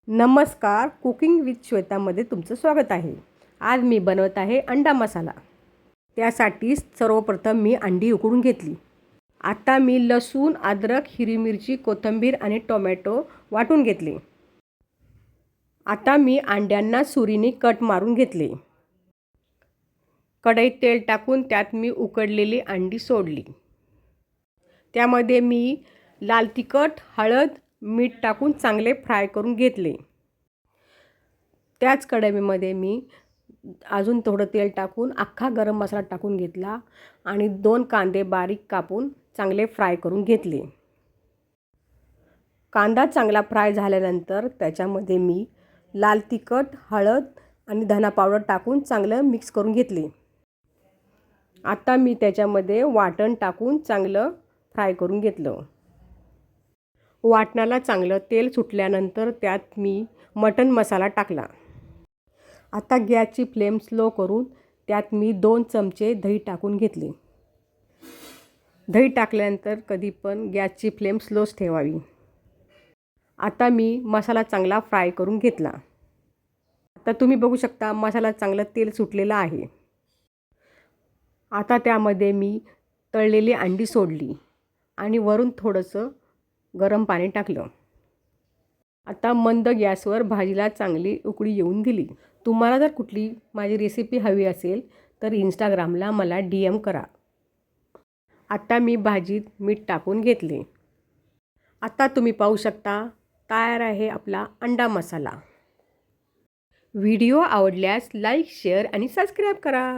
नमस्कार, cooking with श्वेतामध्ये तुमचं स्वागत आहे. आज मी बनवत आहे अंडा मसाला. त्यासाठी सर्वप्रथम मी अंडी उकडून घेतली. आता मी लसूण, अद्रक, हिरवी मिरची, कोथिंबीर आणि टोमॅटो वाटून घेतले. आता मी अंड्यांना सुरीने कट मारून घेतले. कढईत तेल टाकून त्यात मी उकडलेली अंडी सोडली. त्यामध्ये मी लाल तिखट, हळद, मीठ टाकून चांगले फ्राय करून घेतले. त्याच कढईमध्ये मी अजून थोडं तेल टाकून अख्खा गरम मसाला टाकून घेतला आणि 2 कांदे बारीक कापून चांगले फ्राय करून घेतले. कांदा चांगला फ्राय झाल्यानंतर त्याच्यामध्ये मी लाल तिखट, हळद आणि धना पावडर टाकून चांगलं मिक्स करून घेतले. आता मी त्याच्यामध्ये वाटण टाकून चांगलं फ्राय करून घेतलं. वाटणाला चांगलं तेल सुटल्यानंतर त्यात मी मटण मसाला टाकला. आता गॅसची फ्लेम स्लो करून त्यात मी 2 चमचे दही टाकून घेतले. दही टाकल्यानंतर कधी पण गॅसची फ्लेम स्लोच ठेवावी. आता मी मसाला चांगला फ्राय करून घेतला. आता तुम्ही बघू शकता मसाला चांगलं तेल सुटलेलं आहे. आता त्यामध्ये मी तळलेली अंडी सोडली आणि वरून थोडंसं गरम पाणी टाकलं. आता मंद गॅसवर भाजीला चांगली उकळी येऊन दिली. तुम्हाला जर कुठली माझी रेसिपी हवी असेल तर इंस्टाग्रामला मला DM करा. आता मी भाजीत मीठ टाकून घेतले. आता तुम्ही पाहू शकता तयार आहे आपला अंडा मसाला. व्हिडिओ आवडल्यास लाईक, शेअर आणि सबस्क्राईब करा.